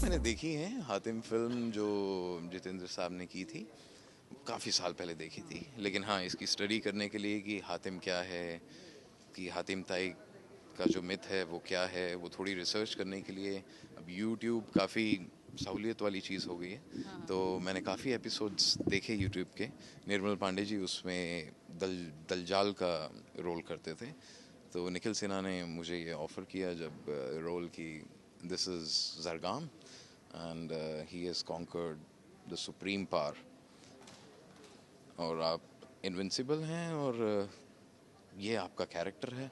मैंने देखी है हातिम फिल्म जो जितेंद्र साहब ने की थी। काफ़ी साल पहले देखी थी, लेकिन हाँ इसकी स्टडी करने के लिए कि हातिम क्या है, कि हातिम ताई का जो मिथ है वो क्या है, वो थोड़ी रिसर्च करने के लिए अब यूट्यूब काफ़ी सहूलियत वाली चीज़ हो गई है। तो मैंने काफ़ी एपिसोड्स देखे यूट्यूब के। निर्मल पांडे जी उसमें दलजाल का रोल करते थे। तो निखिल सिन्हा ने मुझे ये ऑफ़र किया जब रोल की, this is Zargam and he has conquered the supreme power और आप इनविंसिबल हैं और ये आपका कैरेक्टर है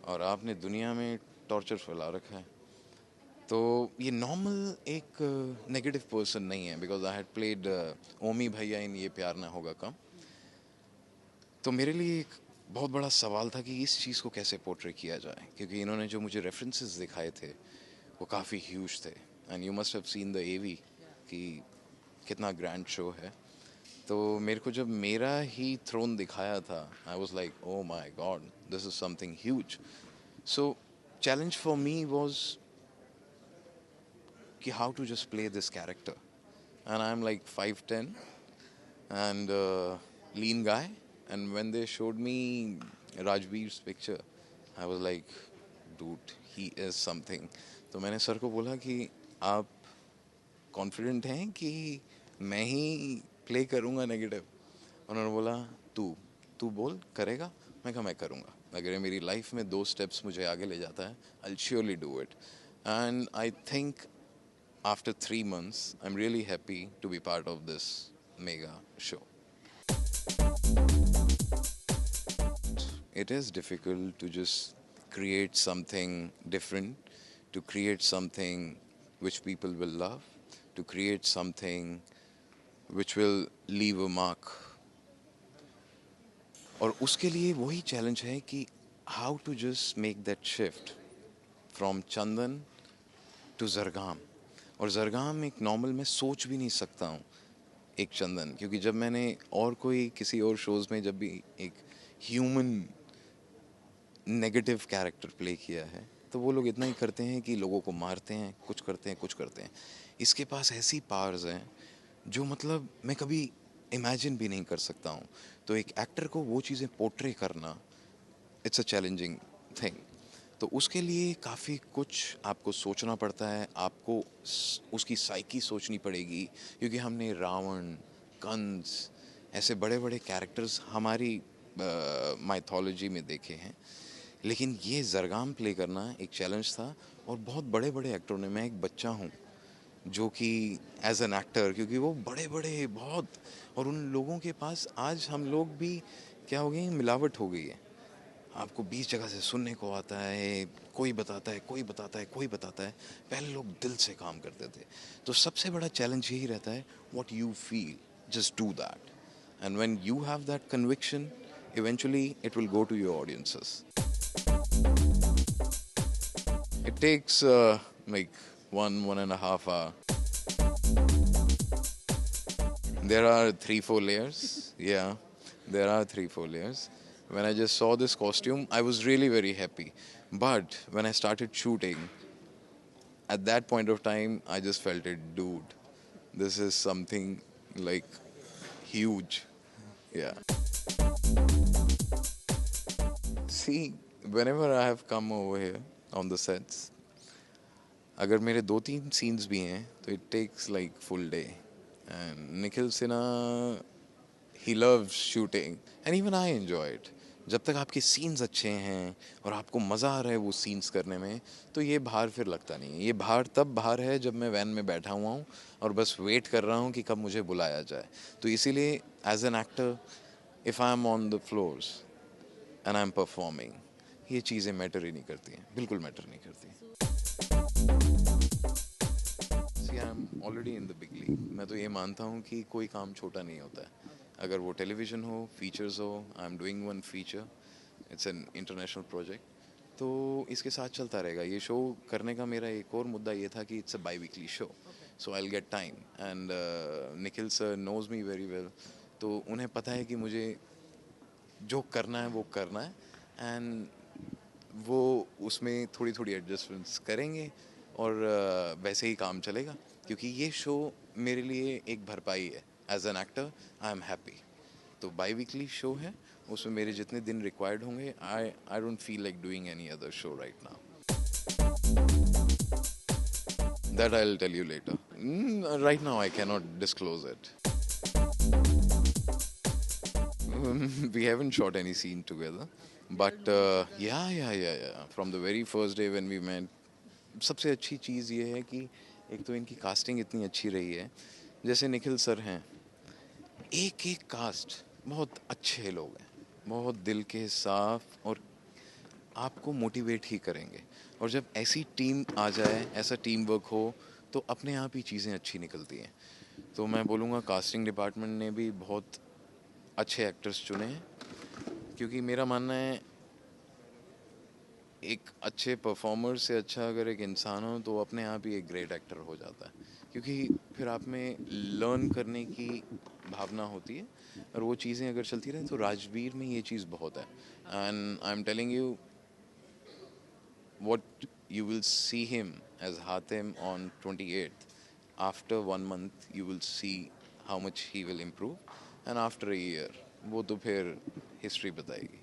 और आपने दुनिया में टॉर्चर फैला रखा है। तो ये नॉर्मल एक नेगेटिव पर्सन नहीं है, बिकॉज आई हैड प्लेड ओमी भैया इन ये प्यार ना होगा कम। तो मेरे लिए एक बहुत बड़ा सवाल था कि इस चीज़ को कैसे पोर्ट्रे किया जाए, क्योंकि इन्होंने जो मुझे रेफरेंसेस दिखाए थे वो काफ़ी ह्यूज थे। And you must have seen the AV कि कितना ग्रैंड शो है। तो मेरे को जब मेरा ही थ्रोन दिखाया था, I was like oh my God, this is something huge. So challenge for me was कि how to just play this character, and I am like 5'10" and lean guy. And when they showed me Rajveer's picture, I was like, dude, he is something. तो मैंने sir को बोला कि आप confident हैं कि मैं ही प्ले करूँगा नेगेटिव? उन्होंने बोला तू तू बोल करेगा। मैं कहा मैं करूँगा, अगर ये मेरी लाइफ में 2 स्टेप्स मुझे आगे ले जाता है, I surely do it. And I think after 3 months, I'm really happy to be part of this mega show. It is difficult to just create something different, to create something which people will love, to create something which will leave a mark. और उसके लिए वही challenge है कि how to just make that shift from Chandan to Zargam. और जरगाम एक normal मैं सोच भी नहीं सकता हूँ एक चंदन, क्योंकि जब मैंने और कोई किसी और शोज़ में जब भी एक ह्यूमन नेगेटिव कैरेक्टर प्ले किया है, तो वो लोग इतना ही करते हैं कि लोगों को मारते हैं, कुछ करते हैं, कुछ करते हैं। इसके पास ऐसी पावर्स हैं जो मतलब मैं कभी इमेजिन भी नहीं कर सकता हूँ। तो एक एक्टर को वो चीज़ें पोर्ट्रे करना, इट्स अ चैलेंजिंग थिंग। तो उसके लिए काफ़ी कुछ आपको सोचना पड़ता है, आपको उसकी साइकी सोचनी पड़ेगी, क्योंकि हमने रावण, कंस ऐसे बड़े बड़े कैरेक्टर्स हमारी माइथोलॉजी में देखे हैं, लेकिन ये जरगाम प्ले करना एक चैलेंज था। और बहुत बड़े बड़े एक्टरों ने, मैं एक बच्चा हूँ जो कि एज एन एक्टर, क्योंकि वो बड़े बड़े बहुत, और उन लोगों के पास आज हम लोग भी क्या हो गए हैं, मिलावट हो गई है। आपको 20 जगह से सुनने को आता है, कोई बताता है, कोई बताता है, कोई बताता है। पहले लोग दिल से काम करते थे। तो सबसे बड़ा चैलेंज यही रहता है, what you feel, just do that, and when you have that conviction, eventually it will go to your audiences. It takes like 1.5 hours. There are 3-4 layers. Yeah, there are 3-4 layers. When I just saw this costume, I was really very happy. But when I started shooting, at that point of time, I just felt it, dude. This is something like huge. Yeah. See, whenever I have come over here on the sets, अगर मेरे 2-3 scenes भी हैं तो it takes like full day. And Nikhil Sinha, he loves shooting and even I enjoy it. जब तक आपके scenes अच्छे हैं और आपको मज़ा आ रहा है वो सीन्स करने में, तो ये भार फिर लगता नहीं है। ये भार तब भार है जब मैं वैन में बैठा हुआ हूँ और बस वेट कर रहा हूँ कि कब मुझे बुलाया जाए। तो इसीलिए as an actor, if I am on the floors and I am performing, ये चीज़ें मैटर ही नहीं करती हैं, बिल्कुल मैटर नहीं करती। See I am already in the big league. मैं तो ये मानता हूँ कि कोई काम छोटा नहीं होता है, अगर वो टेलीविज़न हो, फीचर्स हो। I am doing one feature, it's an international project, तो इसके साथ चलता रहेगा। ये शो करने का मेरा एक और मुद्दा ये था कि it's a biweekly show, so I will get time. And Nikhil sir knows me very well, तो उन्हें पता है कि मुझे जो करना है वो करना है, एंड वो उसमें थोड़ी थोड़ी एडजस्टमेंट्स करेंगे और वैसे ही काम चलेगा, क्योंकि ये शो मेरे लिए एक भरपाई है। As an actor I am happy. तो बाई वीकली शो है, उसमें मेरे जितने दिन रिक्वायर्ड होंगे, I don't feel like doing any other show right now. That I will tell you later. Right now I can not disclose it. We haven't shot any scene together, but yeah. From the very first day when we met, सबसे अच्छी चीज़ ये है कि एक तो इनकी casting इतनी अच्छी रही है। जैसे निखिल सर हैं, एक एक कास्ट बहुत अच्छे लोग हैं, बहुत दिल के साफ, और आपको मोटिवेट ही करेंगे। और जब ऐसी टीम आ जाए, ऐसा टीम वर्क हो, तो अपने आप ही चीज़ें अच्छी निकलती हैं। तो मैं बोलूँगा कास्टिंग डिपार्टमेंट ने भी बहुत अच्छे एक्टर्स चुने हैं, क्योंकि मेरा मानना है एक अच्छे परफॉर्मर से अच्छा अगर एक इंसान हो तो अपने आप ही एक ग्रेट एक्टर हो जाता है, क्योंकि फिर आप में लर्न करने की भावना होती है, और वो चीज़ें अगर चलती रहें तो राजवीर में ये चीज़ बहुत है। And I am telling you, what you will see him as Hatem on 28th, after 1 month you will see how much he will improve, and after a year वो तो फिर हिस्ट्री बताएगी।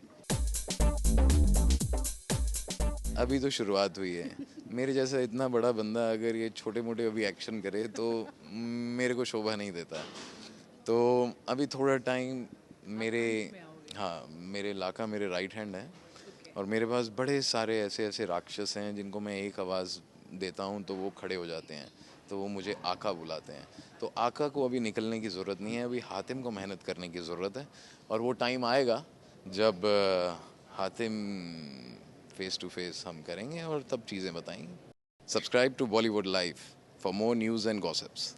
अभी तो शुरुआत हुई है। मेरे जैसा इतना बड़ा बंदा अगर ये छोटे मोटे अभी एक्शन करे तो मेरे को शोभा नहीं देता। तो अभी थोड़ा टाइम मेरे, हाँ, मेरे लाका मेरे राइट हैंड है, और मेरे पास बड़े सारे ऐसे ऐसे राक्षस हैं जिनको मैं एक आवाज़ देता हूँ तो वो खड़े हो जाते हैं, तो वो मुझे आका बुलाते हैं। तो आका को अभी निकलने की ज़रूरत नहीं है, अभी हातिम को मेहनत करने की ज़रूरत है, और वो टाइम आएगा जब हातिम फेस टू फेस हम करेंगे और तब चीज़ें बताएंगे। Subscribe to Bollywood live for more news and gossips.